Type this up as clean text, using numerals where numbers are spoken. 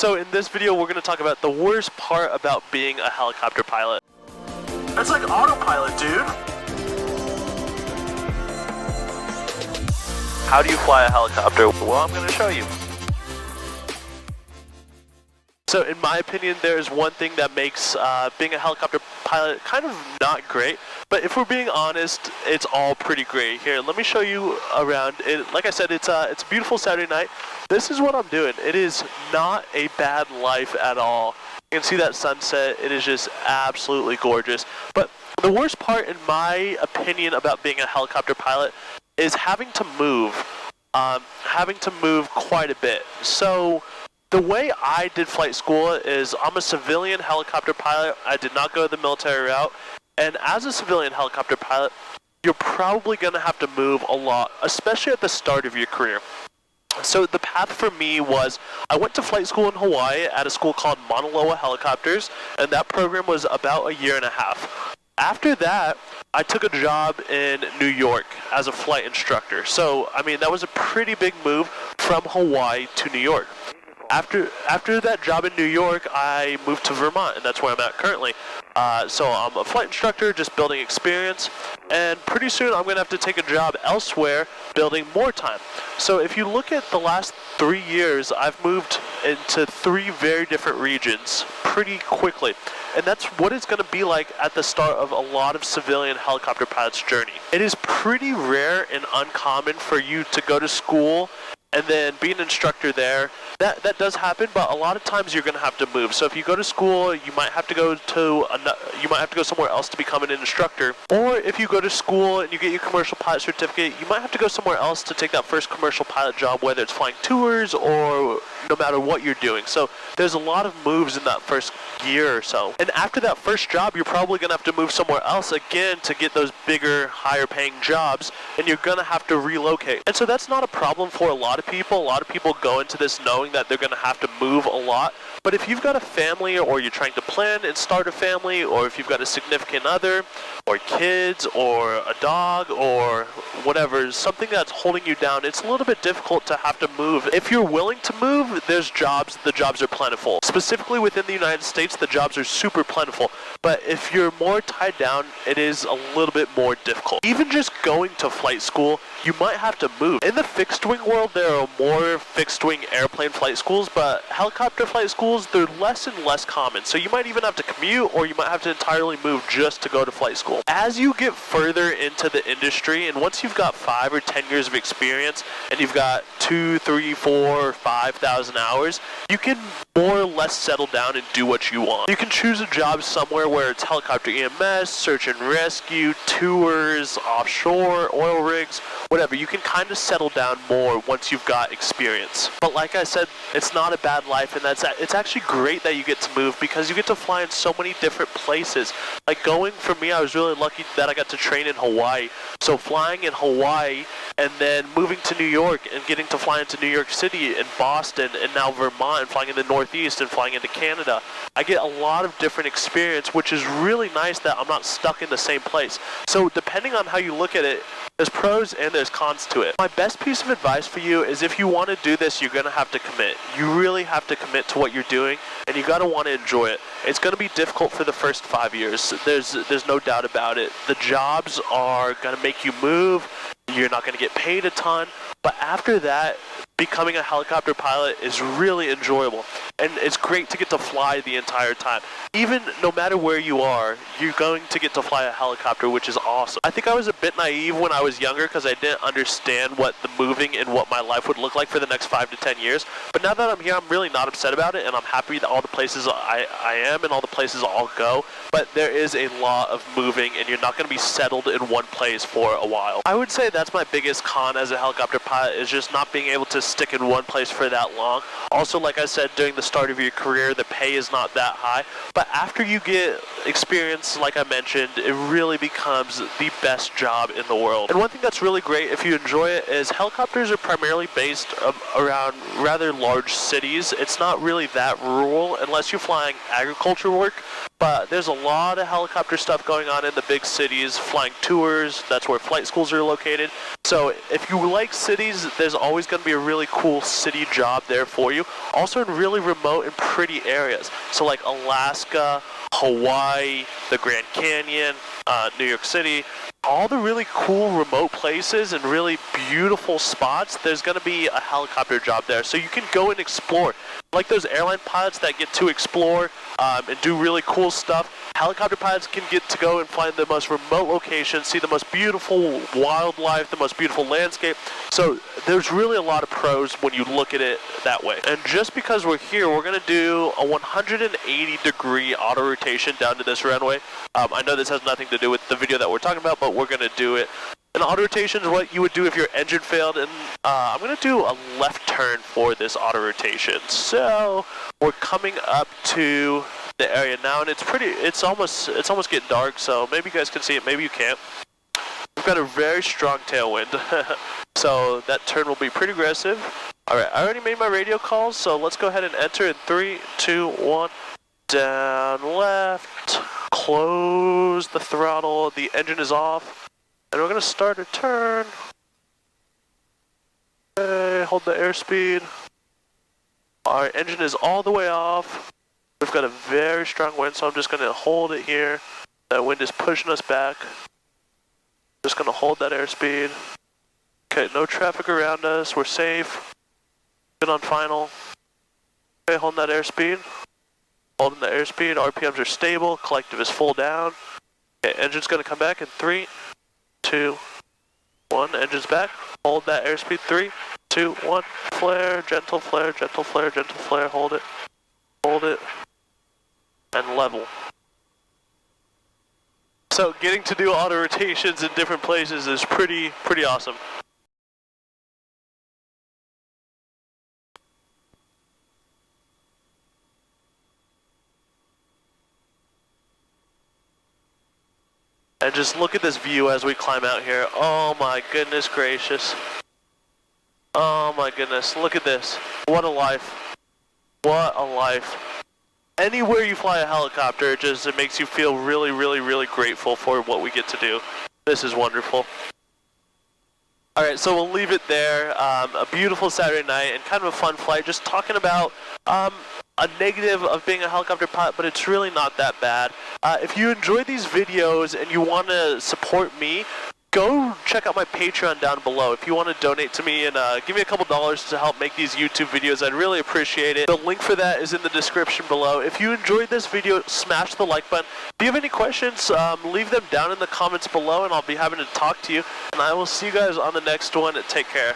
So in this video, we're going to talk about the worst part about being a helicopter pilot. That's like autopilot, dude. How do you fly a helicopter? Well, I'm going to show you. So in my opinion, there's one thing that makes being a helicopter pilot kind of not great, but if we're being honest, it's all pretty great. Here, let me show you around. Like I said, it's a beautiful Saturday night. This is what I'm doing. It is not a bad life at all. You can see that sunset. It is just absolutely gorgeous. But the worst part, in my opinion, about being a helicopter pilot is having to move quite a bit. So the way I did flight school is I'm a civilian helicopter pilot. I did not go the military route. And as a civilian helicopter pilot, you're probably going to have to move a lot, especially at the start of your career. So the path for me was, I went to flight school in Hawaii at a school called Mauna Loa Helicopters, and that program was about a year and a half. After that, I took a job in New York as a flight instructor. So, I mean, that was a pretty big move from Hawaii to New York. After that job in New York, I moved to Vermont, and that's where I'm at currently. So I'm a flight instructor, just building experience, and pretty soon I'm going to have to take a job elsewhere, building more time. So if you look at the last 3 years, I've moved into 3 very different regions pretty quickly. And that's what it's going to be like at the start of a lot of civilian helicopter pilots' journey. It is pretty rare and uncommon for you to go to school and then be an instructor there. That does happen, but a lot of times you're going to have to move. So if you go to school, you might have to go somewhere else to become an instructor. Or if you go to school and you get your commercial pilot certificate, you might have to go somewhere else to take that first commercial pilot job, whether it's flying tours or no matter what you're doing. So there's a lot of moves in that first year or so. And after that first job, you're probably going to have to move somewhere else again to get those bigger, higher paying jobs, and you're going to have to relocate. And so that's not a problem for a lot of people. A lot of people go into this knowing that they're going to have to move a lot. But if you've got a family, or you're trying to plan and start a family, or if you've got a significant other, or kids, or a dog, or whatever, something that's holding you down, it's a little bit difficult to have to move. If you're willing to move, there's jobs. The jobs are plentiful. Specifically within the United States, the jobs are super plentiful. But if you're more tied down, it is a little bit more difficult. Even just going to flight school, you might have to move. In the fixed wing world, there are more fixed wing airplane flight schools, but helicopter flight schools, they're less and less common. So you might even have to commute, or you might have to entirely move just to go to flight school. As you get further into the industry, and once you've got 5 or 10 years of experience, and you've got 2, 3, 4, 5,000 hours, you can more or less settle down and do what you want. You can choose a job somewhere where it's helicopter EMS, search and rescue, tours, offshore, oil rigs, whatever. You can kind of settle down more once you've got experience. But like I said, it's not a bad life, and it's actually great that you get to move, because you get to fly in so many different places. Like for me, I was really lucky that I got to train in Hawaii. So flying in Hawaii and then moving to New York and getting to fly into New York City and Boston and now Vermont and flying in the Northeast and flying into Canada, I get a lot of different experience, which is really nice that I'm not stuck in the same place. So depending on how you look at it, there's pros and there's cons to it. My best piece of advice for you is, if you want to do this, you're going to have to commit. You really have to commit to what you're doing, and you got to want to enjoy it. It's going to be difficult for the first 5 years. There's no doubt about it. The jobs are going to make you move. You're not going to get paid a ton. But after that, becoming a helicopter pilot is really enjoyable. And it's great to get to fly the entire time. Even no matter where you are, you're going to get to fly a helicopter, which is awesome. I think I was a bit naive when I was younger, because I didn't understand what the moving and what my life would look like for the next 5 to 10 years. But now that I'm here, I'm really not upset about it, and I'm happy that all the places I am and all the places I'll go. But there is a lot of moving, and you're not going to be settled in one place for a while. I would say that's my biggest con as a helicopter pilot, is just not being able to stick in one place for that long. Also, like I said, during the start of your career, the pay is not that high. But after you get experience, like I mentioned, it really becomes the best job in the world. And one thing that's really great, if you enjoy it, is helicopters are primarily based around rather large cities. It's not really that rural unless you're flying agriculture work. But there's a lot of helicopter stuff going on in the big cities, flying tours. That's where flight schools are located. So if you like cities, there's always going to be a really cool city job there for you. Also in really remote and pretty areas. So like Alaska, Hawaii, the Grand Canyon, New York City, all the really cool remote places and really beautiful spots, there's going to be a helicopter job there. So you can go and explore. Like those airline pilots that get to explore and do really cool stuff, helicopter pilots can get to go and find the most remote locations, see the most beautiful wildlife, the most beautiful landscape. So there's really a lot of pros when you look at it that way. And just because we're here, we're going to do a 180-degree auto rotation down to this runway. I know this has nothing to do with the video that we're talking about, but we're going to do it. An auto rotation is what you would do if your engine failed, and I'm going to do a left turn for this auto rotation. So we're coming up to the area now, and it's almost getting dark, so maybe you guys can see it, maybe you can't. We've got a very strong tailwind, so that turn will be pretty aggressive. Alright, I already made my radio calls, so let's go ahead and enter in 3, 2, 1, down left, close the throttle, the engine is off. And we're going to start a turn. Okay, hold the airspeed. Our engine is all the way off. We've got a very strong wind, so I'm just going to hold it here. That wind is pushing us back. Just going to hold that airspeed. Okay, no traffic around us. We're safe. Good on final. Okay, holding that airspeed. Holding the airspeed. RPMs are stable. Collective is full down. Okay, engine's going to come back in 3, 2, 1, engine's back. Hold that airspeed. 3, 2, 1. Flare, gentle flare, gentle flare, gentle flare. Hold it, and level. So getting to do auto rotations in different places is pretty awesome. And just look at this view as we climb out here. Oh my goodness gracious. Oh my goodness, look at this. What a life. What a life. Anywhere you fly a helicopter, it makes you feel really grateful for what we get to do. This is wonderful. Alright, so we'll leave it there. A beautiful Saturday night and kind of a fun flight. Just talking about a negative of being a helicopter pilot, but it's really not that bad. If you enjoy these videos and you want to support me, go check out my Patreon down below. If you want to donate to me and give me a couple dollars to help make these YouTube videos, I'd really appreciate it. The link for that is in the description below. If you enjoyed this video, smash the like button. If you have any questions, leave them down in the comments below and I'll be happy to talk to you. And I will see you guys on the next one. Take care.